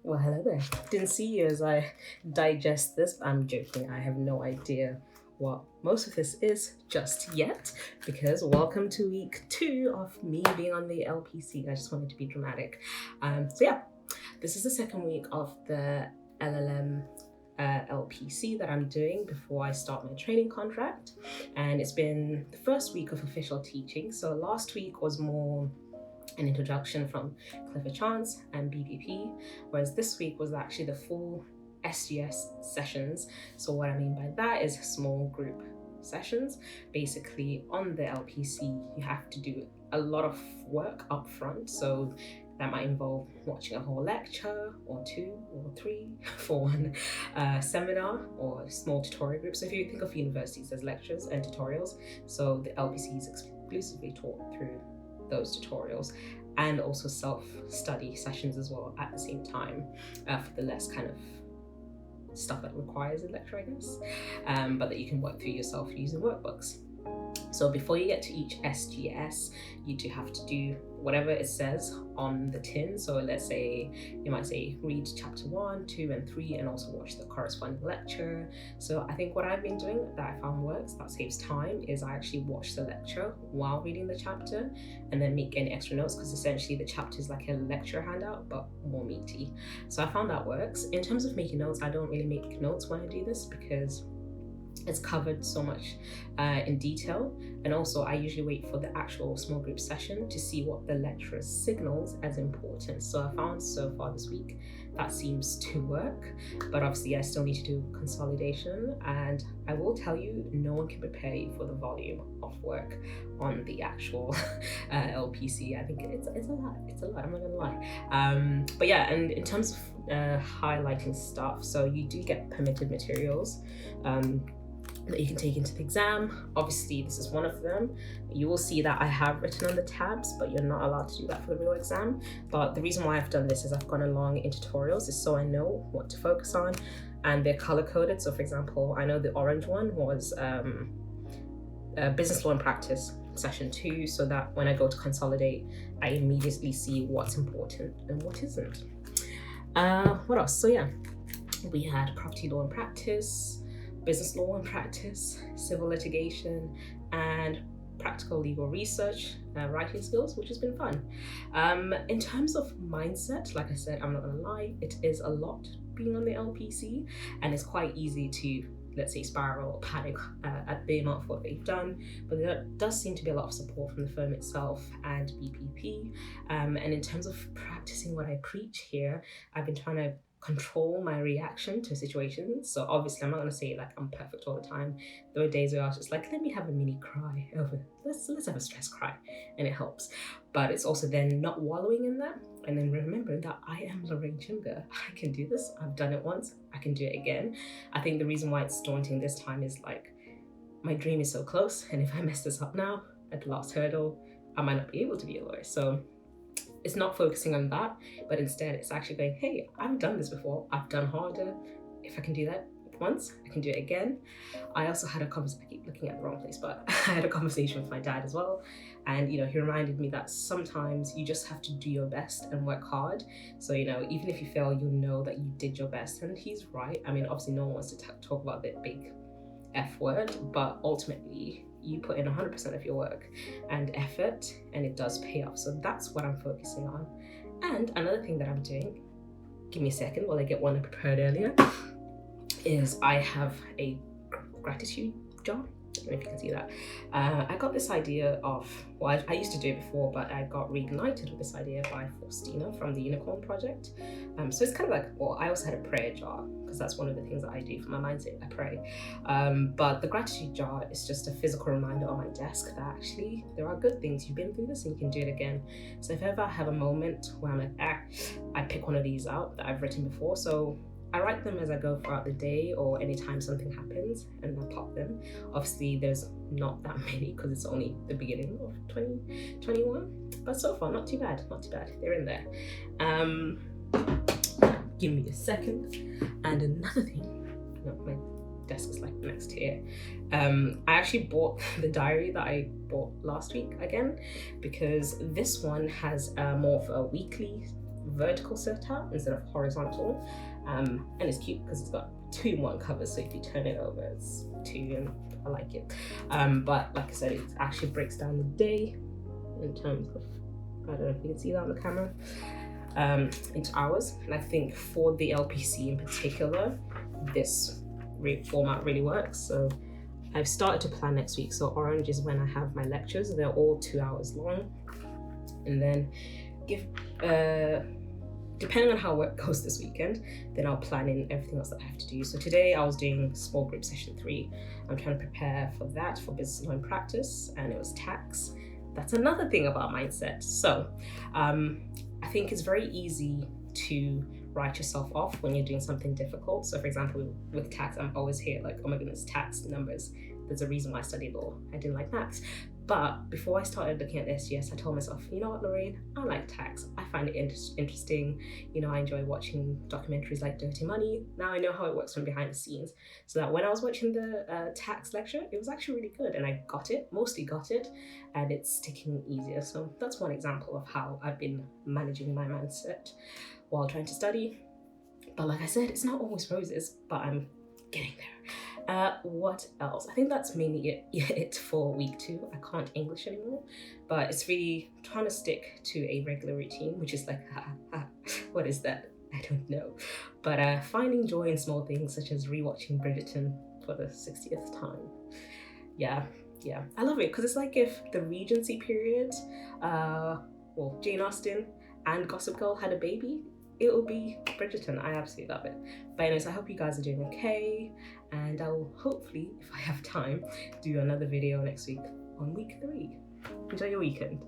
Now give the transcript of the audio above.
Well, hello there. Didn't see you as I digest this. I'm joking. I have no idea what most of this is just yet, because welcome to week 2 of me being on the LPC. I just wanted to be dramatic. This is the second week of the LLM LPC that I'm doing before I start my training contract, and it's been the first week of official teaching. So last week was more an introduction from Clifford Chance and BPP, whereas this week was actually the full SGS sessions. So what I mean by that is small group sessions. Basically on the LPC, you have to do a lot of work up front. So that might involve watching a whole lecture or 2 or 3 for one seminar or a small tutorial group. So if you think of universities as lectures and tutorials, so the LPC is exclusively taught through those tutorials, and also self-study sessions as well at the same time for the less kind of stuff that requires a lecture, I guess, but that you can work through yourself using workbooks. So before you get to each SGS, you do have to do whatever it says on the tin. So let's say you might say read chapter 1, 2, and 3, and also watch the corresponding lecture. So I think what I've been doing that I found works, that saves time, is I actually watch the lecture while reading the chapter and then make any extra notes, because essentially the chapter is like a lecture handout but more meaty. So I found that works. In terms of making notes, I don't really make notes when I do this because it's covered so much in detail, and also I usually wait for the actual small group session to see what the lecturer signals as important. So I found so far this week that seems to work, but obviously I still need to do consolidation, and I will tell you, no one can prepare you for the volume of work on the actual LPC. I think it's a lot, I'm not gonna lie. But yeah, and in terms of highlighting stuff, so you do get permitted materials that you can take into the exam. Obviously this is one of them. You will see that I have written on the tabs, but you're not allowed to do that for the real exam. But the reason why I've done this is I've gone along in tutorials is so I know what to focus on, and they're color coded. So for example, I know the orange one was business law and practice session 2, so that when I go to consolidate, I immediately see what's important and what isn't. What else? So yeah, we had property law and practice, business law and practice, civil litigation, and practical legal research, writing skills, which has been fun. In terms of mindset, like I said, I'm not gonna lie, it is a lot being on the LPC, and it's quite easy to, let's say, spiral or panic at the amount of what they've done, but there does seem to be a lot of support from the firm itself and BPP. And in terms of practicing what I preach here, I've been trying to control my reaction to situations. So obviously I'm not going to say like I'm perfect all the time. There are days where I was just like, let me have a mini cry over, let's have a stress cry, and it helps. But it's also then not wallowing in that, and then remembering that I am lorrainechimbga. I can do this. I've done it once, I can do it again. I think the reason why it's daunting this time is like my dream is so close, and if I mess this up now at the last hurdle, I might not be able to be a lawyer. So it's not focusing on that, but instead it's actually going, hey, I've done this before, I've done harder. If I can do that once, I can do it again. I also had a conversation, I keep looking at the wrong place, but I had a conversation with my dad as well. And, he reminded me that sometimes you just have to do your best and work hard. So, even if you fail, you'll know that you did your best. And he's right. I mean, obviously no one wants to talk about the big F word, but ultimately you put in 100% of your work and effort, and it does pay off. So that's what I'm focusing on. And another thing that I'm doing, give me a second while I get one I prepared earlier, is I have a gratitude jar. I don't know if you can see that. I got this idea of, well, I used to do it before, but I got reignited with this idea by Faustina from the Unicorn Project. So it's kind of like, well, I also had a prayer jar, because that's one of the things that I do for my mindset, I pray. But the gratitude jar is just a physical reminder on my desk that actually there are good things. You've been through this and you can do it again. So if ever I have a moment where I'm like, I pick one of these out that I've written before. So I write them as I go throughout the day or anytime something happens, and I pop them. Obviously there's not that many because it's only the beginning of 2021, but so far not too bad, they're in there. Give me a second. And another thing, my desk is like next here. I actually bought the diary that I bought last week again, because this one has more of a weekly vertical setup instead of horizontal, and it's cute because it's got 2-in-1 covers, so if you turn it over it's 2, and I like it. But like I said, it actually breaks down the day in terms of, I don't know if you can see that on the camera, into hours. And I think for the LPC in particular, this format really works. So I've started to plan next week. So orange is when I have my lectures. They're all 2 hours long. And then depending on how work goes this weekend, then I'll plan in everything else that I have to do. So today I was doing small group session 3. I'm trying to prepare for that, for business law in practice, and it was tax. That's another thing about mindset. So I think it's very easy to write yourself off when you're doing something difficult. So for example, with tax, I'm always here like, oh my goodness, tax, numbers. There's a reason why I studied law. I didn't like maths. But before I started looking at SGS, I told myself, you know what, Lorraine, I like tax. I find it interesting. You know, I enjoy watching documentaries like Dirty Money. Now I know how it works from behind the scenes. So that when I was watching the tax lecture, it was actually really good, and I mostly got it, and it's sticking easier. So that's one example of how I've been managing my mindset while trying to study. But like I said, it's not always roses, but I'm getting there. What else? I think that's mainly it for week 2. I can't English anymore, but it's really trying to stick to a regular routine, which is like, what is that? I don't know. But finding joy in small things, such as rewatching Bridgerton for the 60th time. Yeah, I love it because it's like if the Regency period, Jane Austen and Gossip Girl had a baby, it will be Bridgerton. I absolutely love it. But anyways, I hope you guys are doing okay, and I will hopefully, if I have time, do another video next week on week 3. Enjoy your weekend.